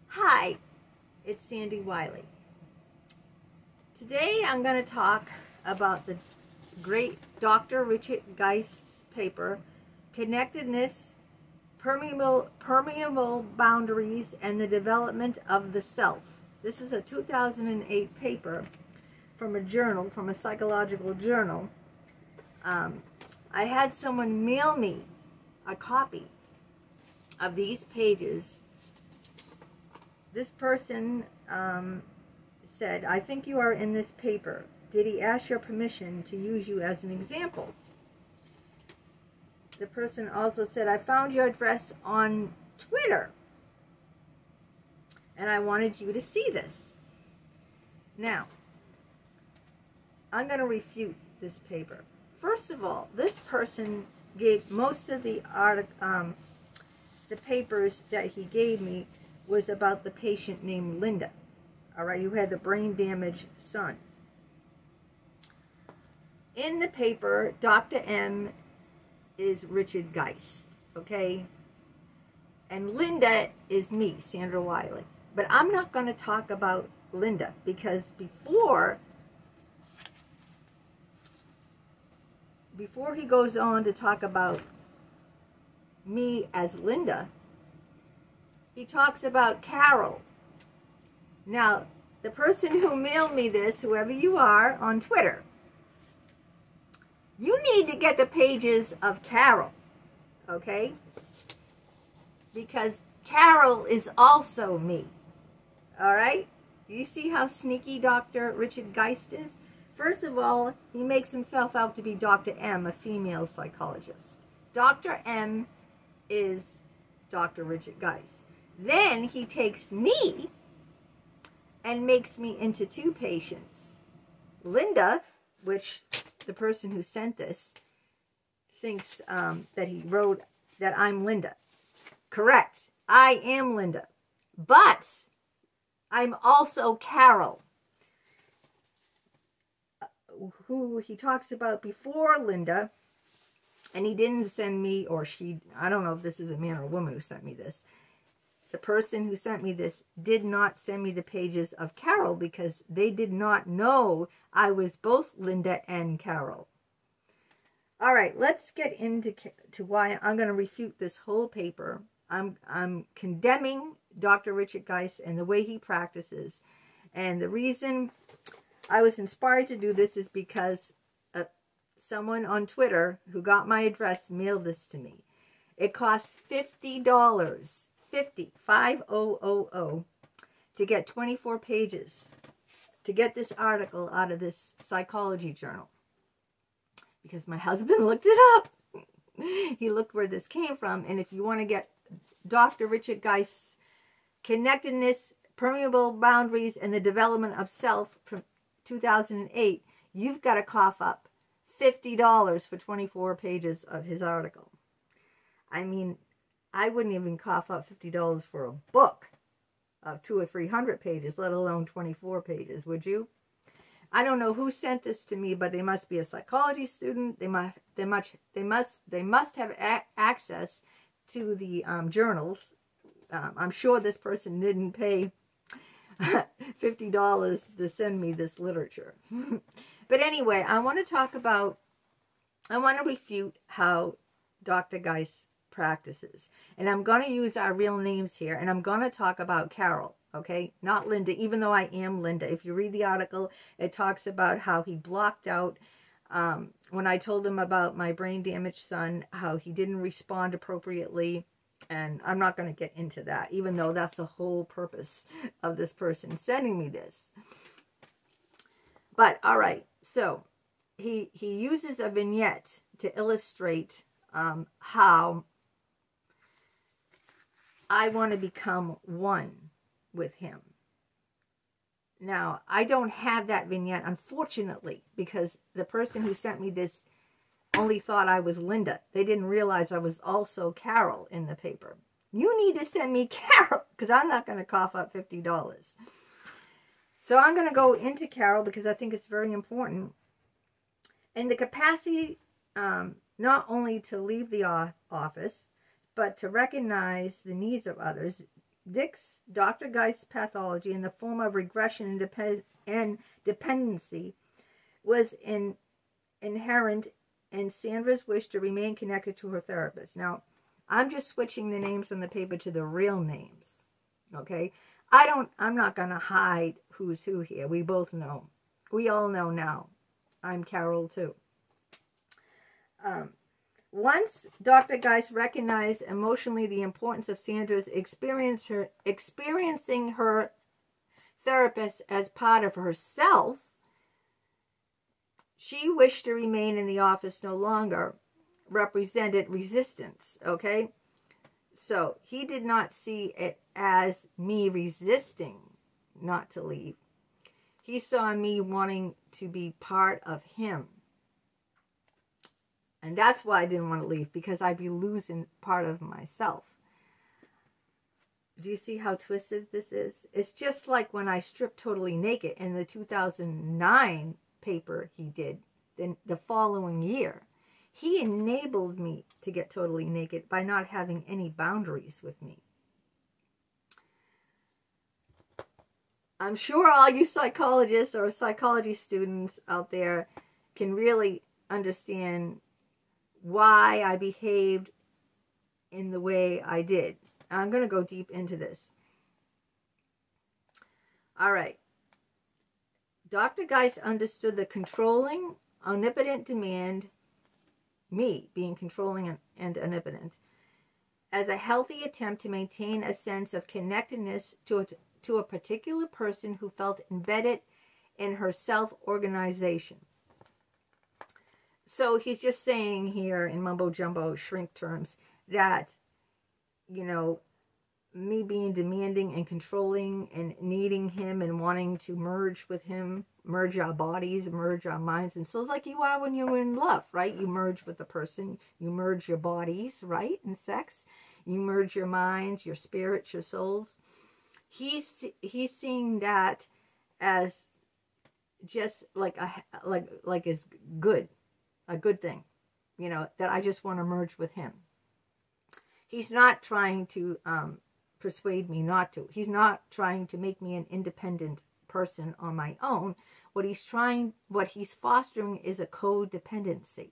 Hi, it's Sandy Wiley. Today I'm going to talk about the great Dr. Richard Geist'S paper, Connectedness, Permeable Boundaries, and the Development of the Self. This is a 2008 paper from a journal, from a psychological journal. I had someone mail me a copy of these pages. This person said, "I think you are in this paper. Did he ask your permission to use you as an example?" The person also said, "I found your address on Twitter, and I wanted you to see this." Now, I'm going to refute this paper. First of all, this person gave most of the papers that he gave me was about the patient named Linda, all right, who had the brain damaged son. In the paper, Dr. M is Richard Geist, okay? And Linda is me, Sandra Wiley. But I'm not going to talk about Linda, because before he goes on to talk about me as Linda, he talks about Carol. Now, the person who mailed me this, whoever you are, on Twitter, you need to get the pages of Carol, okay? Because Carol is also me, all right? You see how sneaky Dr. Richard Geist is? First of all, he makes himself out to be Dr. M, a female psychologist. Dr. M is Dr. Richard Geist. Then he takes me and makes me into two patients. Linda, which the person who sent this thinks that he wrote that I'm Linda. Correct. I am Linda. But I'm also Carol, who he talks about before Linda. And he didn't send me, or she, I don't know if this is a man or a woman who sent me this. The person who sent me this did not send me the pages of Carol because they did not know I was both Linda and Carol. All right, let's get into why I'm going to refute this whole paper. I'm condemning Dr. Richard Geist and the way he practices. And the reason I was inspired to do this is because someone on Twitter who got my address mailed this to me. It costs $50. 50, to get 24 pages, to get this article out of this psychology journal. Because my husband looked it up. He looked where this came from. And if you want to get Dr. Richard Geist's Connectedness, Permeable Boundaries, and the Development of Self from 2008, you've got to cough up $50 for 24 pages of his article. I mean, I wouldn't even cough up $50 for a book of 200 or 300 pages, let alone 24 pages, would you? I don't know who sent this to me, but they must be a psychology student. They must have access to the journals. I'm sure this person didn't pay $50 to send me this literature. But anyway, I want to refute how Dr. Geist practices. And I'm going to use our real names here, and I'm going to talk about Carol, okay? Not Linda, even though I am Linda. If you read the article, it talks about how he blocked out, when I told him about my brain damaged son, how he didn't respond appropriately. And I'm not going to get into that, even though that's the whole purpose of this person sending me this. But, all right, so he uses a vignette to illustrate how I want to become one with him. Now, I don't have that vignette, unfortunately, because the person who sent me this only thought I was Linda. They didn't realize I was also Carol in the paper. You need to send me Carol, because I'm not going to cough up $50. So I'm going to go into Carol because I think it's very important. And the capacity not only to leave the office, but to recognize the needs of others. Dr. Geist's pathology in the form of regression and dependency was inherent in Sandra's wish to remain connected to her therapist. Now, I'm just switching the names on the paper to the real names, okay? I'm not going to hide who's who here. We both know. We all know now. I'm Carol, too. Once Dr. Geist recognized emotionally the importance of Sandra's experiencing her therapist as part of herself, she wished to remain in the office no longer represented resistance, okay? So he did not see it as me resisting not to leave. He saw me wanting to be part of him. And that's why I didn't want to leave, because I'd be losing part of myself. Do you see how twisted this is? It's just like when I stripped totally naked in the 2009 paper he did, then the following year. He enabled me to get totally naked by not having any boundaries with me. I'm sure all you psychologists or psychology students out there can really understand why I behaved in the way I did. I'm going to go deep into this. All right. Dr. Geist understood the controlling, omnipotent demand, me being controlling and omnipotent, as a healthy attempt to maintain a sense of connectedness to a particular person who felt embedded in her self-organization. So he's just saying here in mumbo-jumbo shrink terms that, you know, me being demanding and controlling and needing him and wanting to merge with him, merge our bodies, merge our minds and souls, like you are when you're in love, right? You merge with the person, you merge your bodies, right? In sex, you merge your minds, your spirits, your souls. He's seeing that as just like as good, a good thing, you know, that I just want to merge with him. He's not trying to persuade me not to. He's not trying to make me an independent person on my own. What he's fostering is a codependency.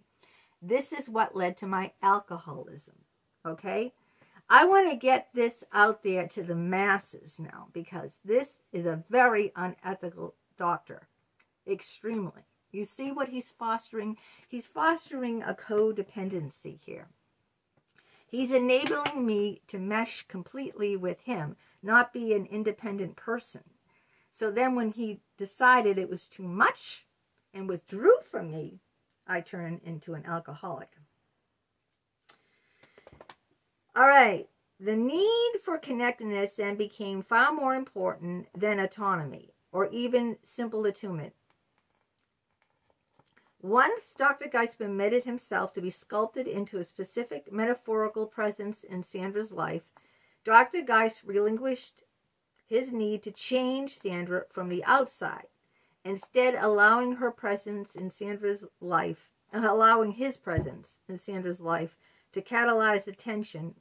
This is what led to my alcoholism, okay? I want to get this out there to the masses now, because this is a very unethical doctor, extremely. You see what he's fostering? He's fostering a codependency here. He's enabling me to mesh completely with him, not be an independent person. So then when he decided it was too much and withdrew from me, I turned into an alcoholic. All right. The need for connectedness then became far more important than autonomy or even simple attunement. Once Dr. Geist permitted himself to be sculpted into a specific metaphorical presence in Sandra's life, Dr. Geist relinquished his need to change Sandra from the outside, instead allowing his presence in Sandra's life to catalyze attention,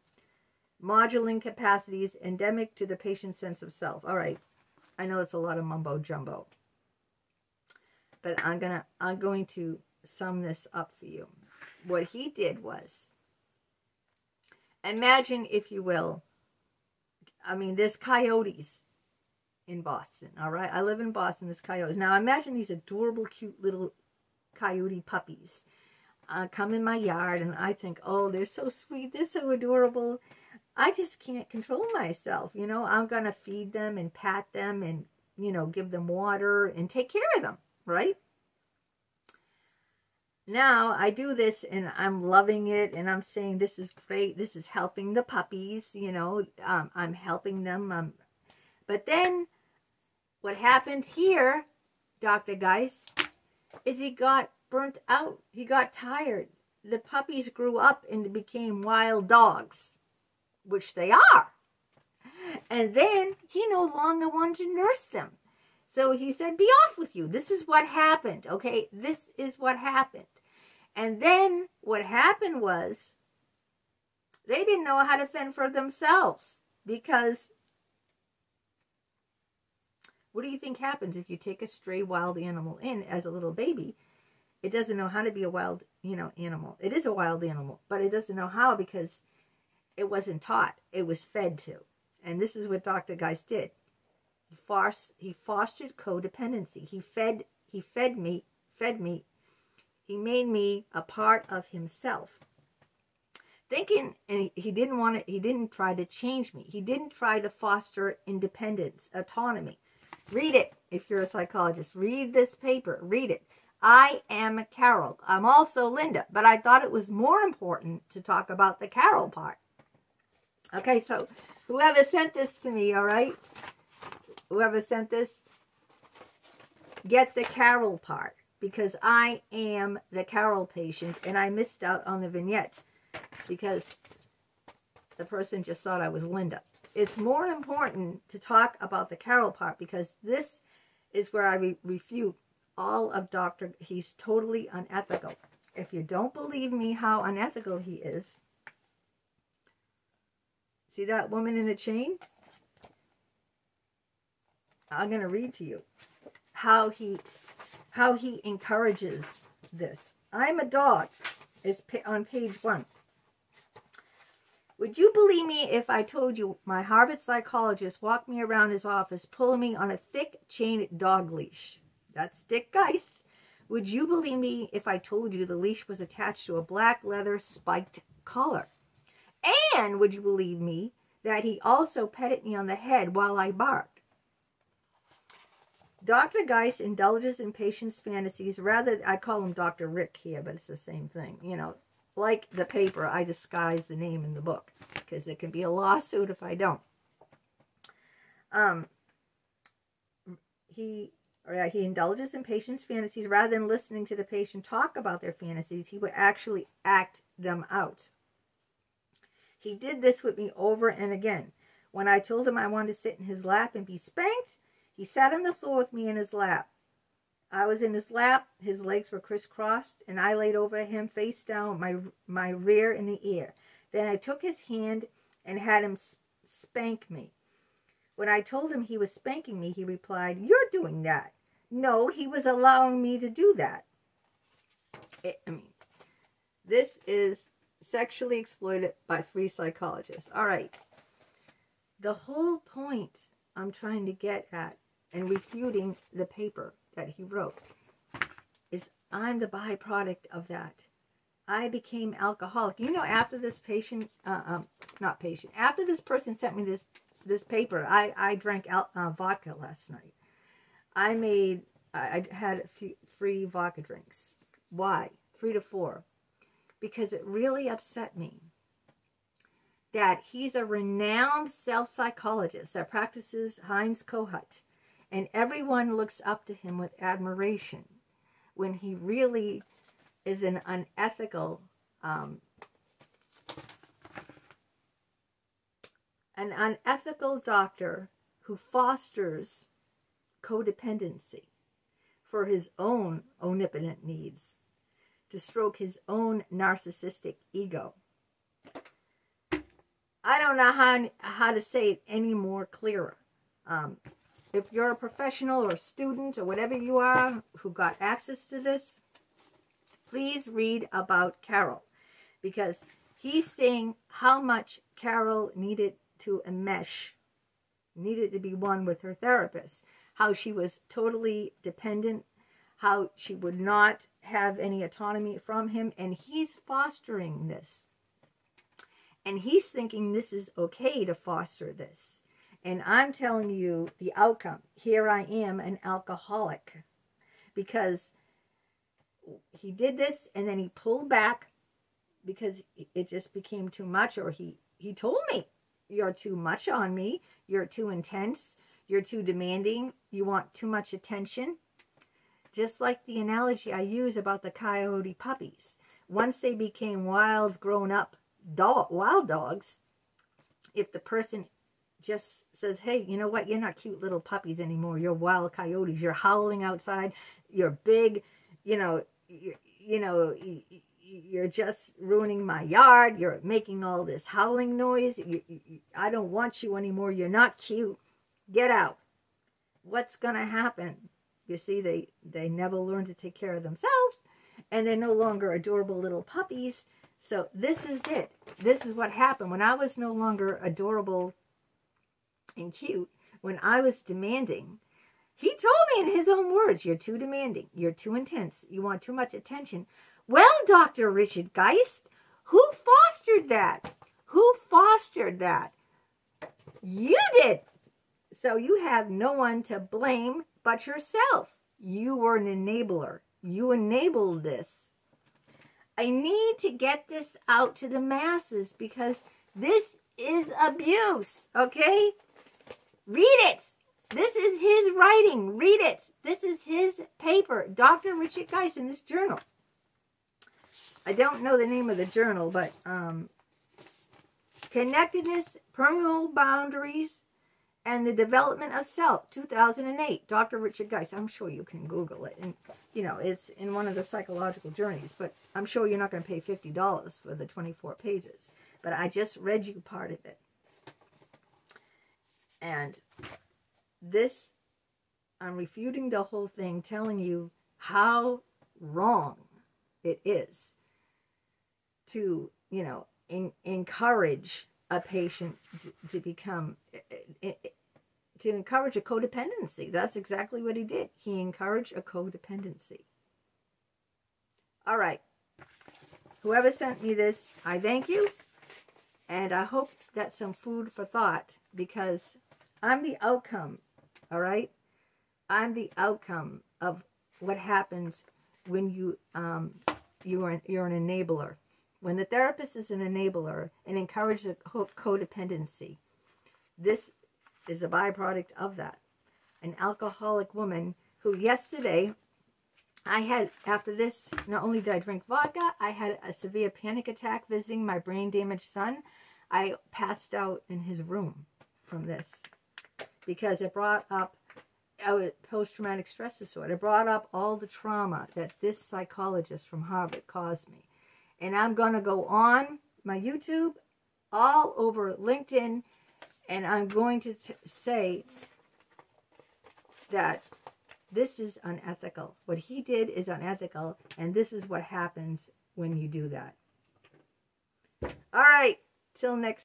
modulating capacities endemic to the patient's sense of self. All right, I know it's a lot of mumbo jumbo, but I'm going to sum this up for you. What he did was, imagine, if you will, I mean, there's coyotes in Boston, all right? I live in Boston, there's coyotes. Now, imagine these adorable, cute little coyote puppies come in my yard, and I think, oh, they're so sweet, they're so adorable. I just can't control myself, you know? I'm going to feed them and pat them and, you know, give them water and take care of them, right? Now, I do this, and I'm loving it, and I'm saying, this is great, this is helping the puppies, you know, I'm helping them. But then, what happened here, Dr. Geist, is he got burnt out. He got tired. The puppies grew up and became wild dogs, which they are. And then, he no longer wanted to nurse them. So he said, be off with you. This is what happened, okay? This is what happened. And then what happened was they didn't know how to fend for themselves, because What do you think happens if you take a stray wild animal in as a little baby? It doesn't know how to be a wild, animal. It is a wild animal, but it doesn't know how because it wasn't taught. It was fed to. And this is what Dr. Geist did. He fostered codependency. He fed me. He made me a part of himself. Thinking, and he didn't try to change me. He didn't try to foster independence, autonomy. Read it if you're a psychologist. Read this paper. Read it. I am Carol. I'm also Linda, but I thought it was more important to talk about the Carol part. Okay, so whoever sent this to me, all right? Whoever sent this, get the Carol part, because I am the Carol patient, and I missed out on the vignette because the person just thought I was Linda. It's more important to talk about the Carol part because this is where I refute all of he's totally unethical. If you don't believe me how unethical he is, see that woman in a chain? I'm going to read to you how he encourages this. I'm a dog. It's on page 1. Would you believe me if I told you my Harvard psychologist walked me around his office pulling me on a thick chain dog leash? That's Dick Geist. Would you believe me if I told you the leash was attached to a black leather spiked collar? And would you believe me that he also petted me on the head while I barked? Dr. Geist indulges in patients' fantasies. Rather, I call him Dr. Rick here, but it's the same thing. Like the paper, I disguise the name in the book because there can be a lawsuit if I don't. He indulges in patients' fantasies. Rather than listening to the patient talk about their fantasies, he would actually act them out. He did this with me over and again. When I told him I wanted to sit in his lap and be spanked, he sat on the floor with me in his lap. I was in his lap, his legs were crisscrossed, and I laid over him face down, my rear in the air. Then I took his hand and had him spank me. When I told him he was spanking me, he replied, "You're doing that." No, he was allowing me to do that. This is sexually exploited by 3 psychologists. All right. The whole point I'm trying to get at and refuting the paper that he wrote is I'm the byproduct of that. I became alcoholic. After this after this person sent me this paper, I drank vodka last night. I had a few free vodka drinks. Why? 3 to 4. Because it really upset me that he's a renowned self-psychologist that practices Heinz Kohut, and everyone looks up to him with admiration when he really is an unethical, doctor who fosters codependency for his own omnipotent needs, to stroke his own narcissistic ego. I don't know how to say it any more clearer. If you're a professional or a student or whatever you are who got access to this, please read about Carol, because he's saying how much Carol needed to enmesh, needed to be one with her therapist, how she was totally dependent, how she would not have any autonomy from him, and he's fostering this. And he's thinking this is okay to foster this. And I'm telling you the outcome. Here I am, an alcoholic. Because he did this and then he pulled back because it just became too much. Or he told me, you're too much on me. You're too intense. You're too demanding. You want too much attention. Just like the analogy I use about the coyote puppies. Once they became wild, grown-up wild dogs, if the person just says, hey, you know what, you're not cute little puppies anymore, you're wild coyotes, you're howling outside, you're big, you're just ruining my yard, you're making all this howling noise, I don't want you anymore, you're not cute, get out. what's going to happen? You see, they never learn to take care of themselves, and they're no longer adorable little puppies. So this is it. This is what happened. When I was no longer adorable and cute, when I was demanding, he told me in his own words, you're too demanding, you're too intense, you want too much attention. Well, Dr. Richard Geist, who fostered that? Who fostered that? You did. So you have no one to blame but yourself. You were an enabler. You enabled this. I need to get this out to the masses because this is abuse, okay? Read it. This is his writing. Read it. This is his paper. Dr. Richard Geist in this journal. I don't know the name of the journal, but Connectedness, Permeable Boundaries, and the Development of Self, 2008. Dr. Richard Geist. I'm sure you can Google it. And, you know, it's in one of the psychological journeys, but I'm sure you're not going to pay $50 for the 24 pages. But I just read you part of it. And this, I'm refuting the whole thing, telling you how wrong it is to, you know, encourage a patient to become, to encourage a codependency. That's exactly what he did. He encouraged a codependency. All right. Whoever sent me this, I thank you. And I hope that's some food for thought, because I'm the outcome, all right? I'm the outcome of what happens when you're an enabler. When the therapist is an enabler and encourages a codependency, this is a byproduct of that. An alcoholic woman who yesterday, I had, after this, not only did I drink vodka, I had a severe panic attack visiting my brain-damaged son. I passed out in his room from this because it brought up post-traumatic stress disorder. It brought up all the trauma that this psychologist from Harvard caused me. And I'm going to go on my YouTube, all over LinkedIn, and I'm going to say that this is unethical. What he did is unethical, and this is what happens when you do that. All right, till next